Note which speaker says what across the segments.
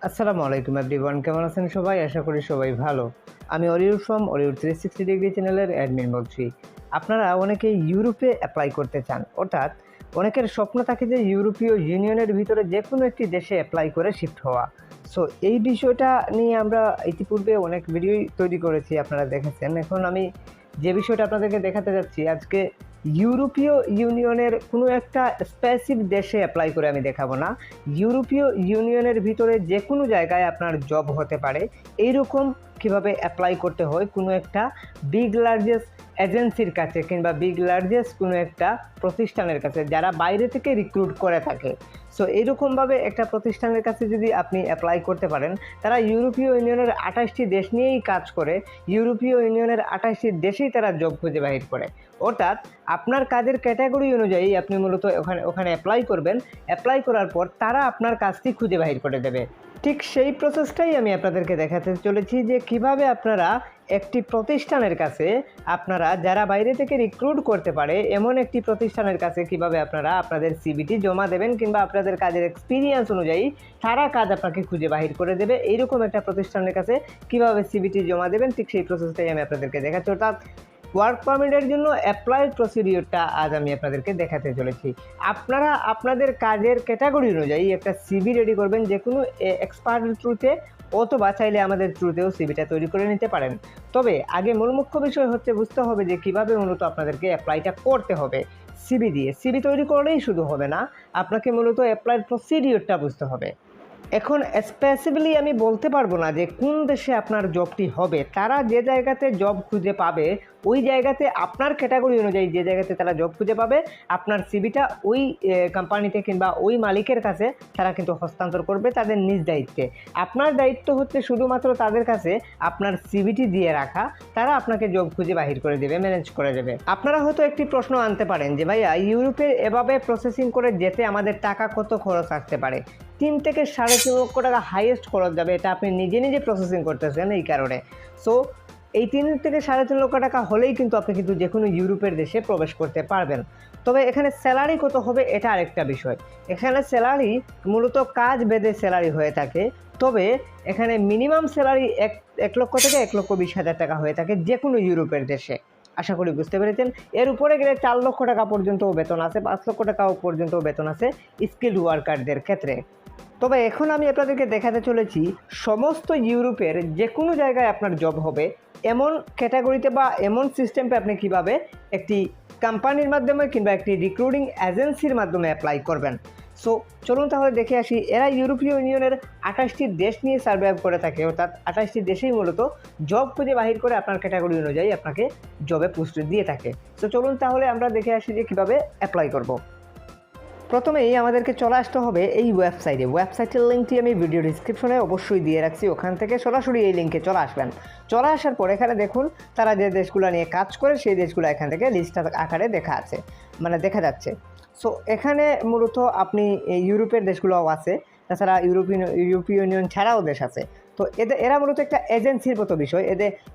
Speaker 1: আসসালামু আলাইকুম এভরিওয়ান, কেমন আছেন সবাই? আশা করি সবাই ভালো। আমি অলিউড ফ্রম অলিউড 360 ডিগ্রি চ্যানেলের অ্যাডমিন বলছি। আপনারা অনেকেই ইউরোপে অ্যাপ্লাই করতে চান, অর্থাৎ অনেকের স্বপ্ন থাকে যে ইউরোপীয় ইউনিয়নের ভিতরে যে কোনো একটি দেশে অ্যাপ্লাই করে শিফট হওয়া। সো এই বিষয়টা নিয়ে আমরা ইতিপূর্বে অনেক ভিডিওই তৈরি করেছি, আপনারা দেখেছেন। এখন আমি যে বিষয়টা আপনাদেরকে দেখাতে যাচ্ছি আজকে, ইউরোপীয় ইউনিয়নের কোনো একটা স্পেসিফিক দেশে অ্যাপ্লাই করে আমি দেখাবো না। ইউরোপীয় ইউনিয়নের ভিতরে যে কোনো জায়গায় আপনার জব হতে পারে, এইরকম কিভাবে অ্যাপ্লাই করতে হয় কোনো একটা বিগ লার্জেস্ট এজেন্সির কাছে কিংবা বিগ লার্জেস্ট কোনো একটা প্রতিষ্ঠানের কাছে যারা বাইরে থেকে রিক্রুট করে থাকে। সো এইরকমভাবে একটা প্রতিষ্ঠানের কাছে যদি আপনি অ্যাপ্লাই করতে পারেন, তারা ইউরোপীয় ইউনিয়নের 28টি দেশ নিয়েই কাজ করে। ইউরোপীয় ইউনিয়নের 28টি দেশেই তারা জব খুঁজে বাহির করে। অর্থাৎ আপনার কাজের ক্যাটাগরি অনুযায়ী আপনি মূলত ওখানে অ্যাপ্লাই করবেন। অ্যাপ্লাই করার পর তারা আপনার কাজটি খুঁজে বাহির করে দেবে। ঠিক সেই প্রসেসটাই আমি আপনাদেরকে দেখাতে চলেছি যে কিভাবে আপনারা একটি প্রতিষ্ঠানের কাছে, আপনারা যারা বাইরে থেকে রিক্রুট করতে পারে এমন একটি প্রতিষ্ঠানের কাছে কিভাবে আপনারা আপনাদের সিভিটি জমা দেবেন, কিংবা আপনাদের কাজের এক্সপিরিয়েন্স অনুযায়ী তারা কাজ আপনাকে খুঁজে বাহির করে দেবে। এইরকম একটা প্রতিষ্ঠানের কাছে কিভাবে সিভিটি জমা দেবেন, ঠিক সেই প্রসেসটাই আমি আপনাদেরকে দেখাচ্ছি। অর্থাৎ ওয়ার্ক পারমিটের জন্য অ্যাপ্লাই প্রসিডিওরটা আজ আমি আপনাদেরকে দেখাতে চলেছি। আপনারা আপনাদের কাজের ক্যাটাগরি অনুযায়ী একটা সিভি রেডি করবেন, যে কোনো এক্সপার্টের থ্রুতে অথবা চাইলে আমাদের থ্রুতেও সিভিটা তৈরি করে নিতে পারেন। তবে আগে মূল মুখ্য বিষয় হচ্ছে বুঝতে হবে যে কীভাবে মূলত আপনাদেরকে অ্যাপ্লাইটা করতে হবে। সিভি দিয়ে সিভি তৈরি করলেই শুধু হবে না, আপনাকে মূলত অ্যাপ্লাই প্রসিডিওরটা বুঝতে হবে। এখন স্পেসিফিকলি আমি বলতে পারবো না যে কোন দেশে আপনার জবটি হবে। তারা যে জায়গাতে জব খুঁজে পাবে, ওই জায়গাতে আপনার ক্যাটাগরি অনুযায়ী যে জায়গাতে তারা জব খুঁজে পাবে, আপনার সিভিটা ওই কোম্পানিতে কিংবা ওই মালিকের কাছে তারা কিন্তু হস্তান্তর করবে তাদের নিজ দায়িত্বে। আপনার দায়িত্ব হচ্ছে শুধুমাত্র তাদের কাছে আপনার সিভিটি দিয়ে রাখা, তারা আপনাকে জব খুঁজে বাহির করে দেবে, ম্যানেজ করে দেবে। আপনারা হয়তো একটি প্রশ্ন আনতে পারেন যে ভাইয়া, ইউরোপে এভাবে প্রসেসিং করে যেতে আমাদের টাকা কত খরচ আসতে পারে? 3 থেকে 3.5 লক্ষ টাকা হাইয়েস্ট খরচ যাবে, এটা আপনি নিজে নিজে প্রসেসিং করতেছেন এই কারণে। সো এই 3 থেকে 3.5 লক্ষ টাকা হলেই কিন্তু আপনি কিন্তু যে কোনো ইউরোপের দেশে প্রবেশ করতে পারবেন। তবে এখানে স্যালারি কত হবে এটা আরেকটা বিষয়। এখানে স্যালারি মূলত কাজ ভেদে স্যালারি হয়ে থাকে। তবে এখানে মিনিমাম স্যালারি 1 লক্ষ থেকে 1,20,000 টাকা হয়ে থাকে যে কোনো ইউরোপের দেশে। আশা করি বুঝতে পেরেছেন। এর উপরে গেলে 4 লক্ষ টাকা পর্যন্তও বেতন আছে, 5 লক্ষ টাকাও পর্যন্তও বেতন আছে স্কিলড ওয়ার্কারদের ক্ষেত্রে। তবে এখন আমি আপনাদেরকে দেখাতে চলেছি সমস্ত ইউরোপের যে কোনো জায়গায় আপনার জব হবে এমন ক্যাটাগরিতে বা এমন সিস্টেমে আপনি কিভাবে একটি কোম্পানির মাধ্যমে কিংবা একটি রিক্রুটিং এজেন্সির মাধ্যমে অ্যাপ্লাই করবেন। সো চলুন তাহলে দেখে আসি। এরা ইউরোপীয় ইউনিয়নের 28টি দেশ নিয়ে সার্ভাইভ করে থাকে, অর্থাৎ 28টি দেশেই মূলত জব খুঁজে বাহির করে আপনার ক্যাটাগরি অনুযায়ী আপনাকে জবে পোস্ট দিয়ে থাকে। সো চলুন তাহলে আমরা দেখে আসি যে কীভাবে অ্যাপ্লাই করব। প্রথমেই আমাদেরকে চলে আসতে হবে এই ওয়েবসাইটে। ওয়েবসাইটের লিঙ্কটি আমি ভিডিও ডিসক্রিপশনে অবশ্যই দিয়ে রাখছি, ওখান থেকে সরাসরি এই লিঙ্কে চলে আসবেন। চলে আসার পর এখানে দেখুন তারা যে দেশগুলো নিয়ে কাজ করে সেই দেশগুলো এখান থেকে লিস্ট আকারে দেখা যাচ্ছে। সো এখানে মূলত আপনি ইউরোপের দেশগুলোও আছে, তাছাড়া ইউরোপীয় ইউনিয়ন ছাড়াও দেশ আছে। তো এরা মূলত একটা এজেন্সির মতো বিষয়।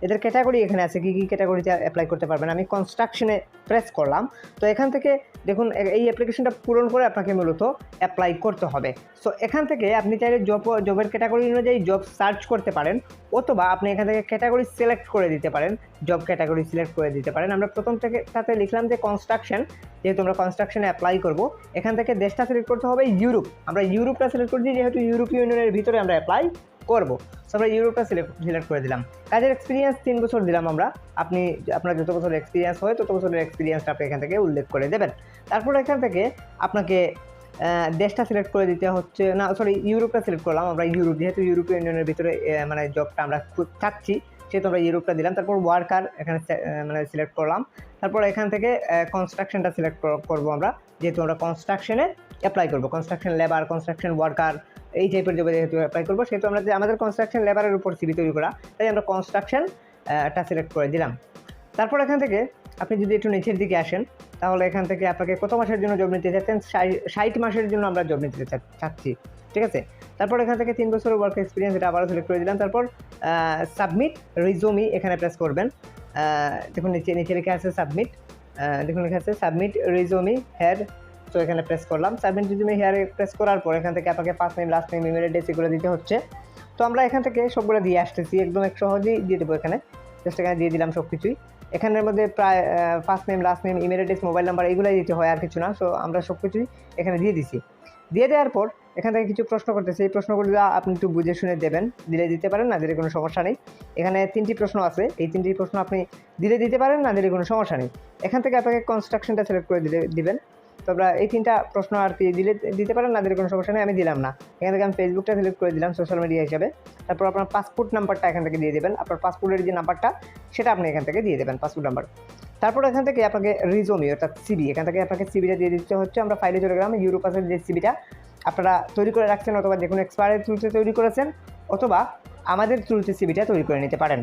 Speaker 1: এদের ক্যাটাগরি এখানে আছে, কী কী ক্যাটাগরিতে অ্যাপ্লাই করতে পারবেন। আমি কনস্ট্রাকশনে প্রেস করলাম। তো এখান থেকে দেখুন এই অ্যাপ্লিকেশনটা পূরণ করে আপনাকে মূলত অ্যাপ্লাই করতে হবে। সো এখান থেকে আপনি চাইলে জবের ক্যাটাগরি অনুযায়ী জব সার্চ করতে পারেন, অথবা আপনি এখান থেকে ক্যাটাগরি সিলেক্ট করে দিতে পারেন, জব ক্যাটাগরি সিলেক্ট করে দিতে পারেন। আমরা প্রথম থেকে সাথে লিখলাম যে কনস্ট্রাকশন, যেহেতু আমরা কনস্ট্রাকশনে অ্যাপ্লাই করব। এখান থেকে দেশটা সিলেক্ট করতে হবে ইউরোপ। আমরা ইউরোপটা সিলেক্ট করছি, যেহেতু ইউরোপীয় ইউনিয়নের ভিতরে আমরা অ্যাপ্লাই করব। সো আমরা ইউরোপটা সিলেক্ট করে দিলাম। কাজের এক্সপিরিয়েন্স 3 বছর দিলাম আমরা। আপনার যত বছর এক্সপিরিয়েন্স হয় তত বছরের এক্সপিরিয়েন্সটা আপনি এখান থেকে উল্লেখ করে দেবেন। তারপর এখান থেকে আপনাকে দেশটা সিলেক্ট করে দিতে হচ্ছে, না সরি, ইউরোপটা সিলেক্ট করলাম আমরা। ইউরোপ, যেহেতু ইউরোপীয় ইউনিয়নের ভিতরে মানে জবটা আমরা থাকছি, সেহেতু আমরা ইউরোপটা দিলাম। তারপর ওয়ার্কার এখানে সিলেক্ট করলাম। তারপর এখান থেকে কনস্ট্রাকশনটা সিলেক্ট করবো আমরা, যেহেতু আমরা কনস্ট্রাকশনে অ্যাপ্লাই করবো। কনস্ট্রাকশন লেবার, কনস্ট্রাকশন ওয়ার্কার এই টাইপের জবে যেহেতু অ্যাপ্লাই করবো, সেহেতু আমরা আমাদের কনস্ট্রাকশন লেবারের উপর সিভি তৈরি করা, তাই আমরা কনস্ট্রাকশনটা সিলেক্ট করে দিলাম। তারপর এখান থেকে আপনি যদি একটু নিচের দিকে আসেন, তাহলে এখান থেকে আপনাকে কত মাসের জন্য জব নিতে চাচ্ছেন? 60 মাসের জন্য আমরা জব নিতে চাচ্ছি, ঠিক আছে। তারপর এখান থেকে 3 বছরের ওয়ার্ক এক্সপিরিয়েন্স, এটা আবারও সিলেক্ট করে দিলাম। তারপর সাবমিট রিজুমি এখানে প্রেস করবেন। দেখুন নিচে লিখে আছে সাবমিট, দেখুন লেখা আছে সাবমিট রিজুমি হেড তো এখানে প্রেস করলাম, সাবমিট রিজুমে হিয়ারে প্রেস করার পর এখান থেকে আপনাকে first name, last name, email address এগুলো দিতে হচ্ছে। তো আমরা এখান থেকে সবগুলো দিয়ে আসতেছি, একদম এক সহজেই দিয়ে দেবো। এখানে জাস্ট এখানে দিয়ে দিলাম সব কিছুই। এখানের মধ্যে প্রায় first name, last name, email address, mobile number এগুলোই দিতে হয়, আর কিছু না। সো আমরা সব কিছুই এখানে দিয়ে দিছি। দিয়ে দেওয়ার পর এখান থেকে কিছু প্রশ্ন করতেছে, এই প্রশ্নগুলো আপনি একটু বুঝে শুনে দেবেন, দিলে দিতে পারেন, না দিলে কোনো সমস্যা নেই। এখানে 3টি প্রশ্ন আছে, এই 3টি প্রশ্ন আপনি দিলে দিতে পারেন, না দিলে কোনো সমস্যা নেই। এখান থেকে আপনাকে কনস্ট্রাকশনটা সিলেক্ট করে দিবেন। তো আমরা এই 3টা প্রশ্ন আর কি দিতে পারেন, না দিলে কোনো সমস্যা নেই, আমি দিলাম না। এখান থেকে আমি ফেসবুকটা সিলেক্ট করে দিলাম সোশ্যাল মিডিয়া হিসাবে। তারপর আপনার পাসপোর্ট নাম্বারটা এখান থেকে দিয়ে দেবেন, আপনার পাসপোর্টের যে নাম্বারটা সেটা আপনি এখান থেকে দিয়ে দেবেন, পাসপোর্ট নাম্বার। তারপর এখান থেকে আপনাকে রিজুমি অর্থাৎ সিবি, এখান থেকে আপনাকে সিবিটা দিয়ে দিতে হচ্ছে। আমরা ফাইলে চলে গেলাম, ইউরোপাসের যে সিবিটা আপনারা তৈরি করে রাখছেন, অথবা যে কোনো এক্সপায়ারের থ্রুতে তৈরি করেছেন, অথবা আমাদের থ্রুতে সিবিটা তৈরি করে নিতে পারেন।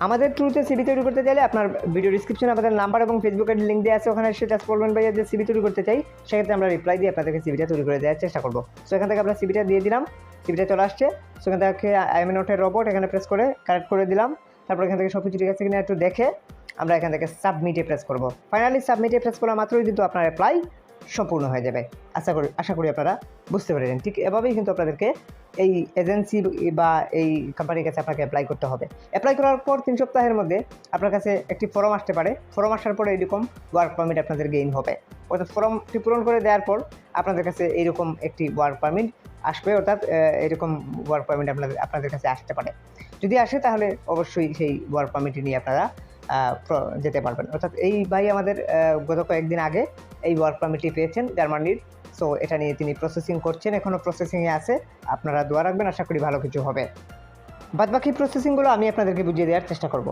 Speaker 1: আমাদের থ্রুতে সিবি তৈরি করতে চাইলে আপনার ভিডিও ডিসক্রিপশনে আমাদের নাম্বার এবং ফেসবুকের লিঙ্ক দেওয়া আছে, ওখানে সেটা বলবেন ভাইয়া যে সিবি তৈরি করতে চাই, সেক্ষেত্রে আমরা রিপ্লাই দিয়ে আপনাদেরকে সিবিটা তৈরি করে দেওয়ার চেষ্টা করবো। সো এখান থেকে আমরা সিবিটা দিয়ে দিলাম, সিবিটা চলে আসছে। সো এখান থেকে I am not a robot এখানে প্রেস করে কারেক্ট করে দিলাম। তারপর এখান থেকে সব কিছু ঠিক আছে কিনা একটু দেখে আমরা এখান থেকে সাবমিটে প্রেস করব। ফাইনালি সাবমিটে প্রেস করা মাত্রই কিন্তু আপনার অ্যাপ্লাই সম্পূর্ণ হয়ে যাবে। আশা করি আপনারা বুঝতে পেরেছেন। ঠিক এভাবেই কিন্তু আপনাদেরকে এই এজেন্সি বা এই কোম্পানির কাছে আপনাকে অ্যাপ্লাই করতে হবে। অ্যাপ্লাই করার পর 3 সপ্তাহের মধ্যে আপনার কাছে একটি ফর্ম আসতে পারে। ফর্ম আসার পরে এরকম ওয়ার্ক পারমিট আপনাদের গেইন হবে, অর্থাৎ ফর্মটি পূরণ করে দেওয়ার পর আপনাদের কাছে এইরকম একটি ওয়ার্ক পারমিট আসবে, অর্থাৎ এরকম ওয়ার্ক পারমিট আপনাদের কাছে আসতে পারে। যদি আসে তাহলে অবশ্যই সেই ওয়ার্ক পারমিটটি নিয়ে আপনারা যেতে পারবেন। অর্থাৎ এই ভাই আমাদের গত কয়েকদিন আগে এই ওয়ার্ক পারমিটটি পেয়েছেন জার্মানির। সো এটা নিয়ে তিনি প্রসেসিং করছেন, এখনও প্রসেসিংয়ে আছে। আপনারা দোয়া রাখবেন, আশা করি ভালো কিছু হবে। বাদবাকি প্রসেসিংগুলো আমি আপনাদেরকে বুঝিয়ে দেওয়ার চেষ্টা করব।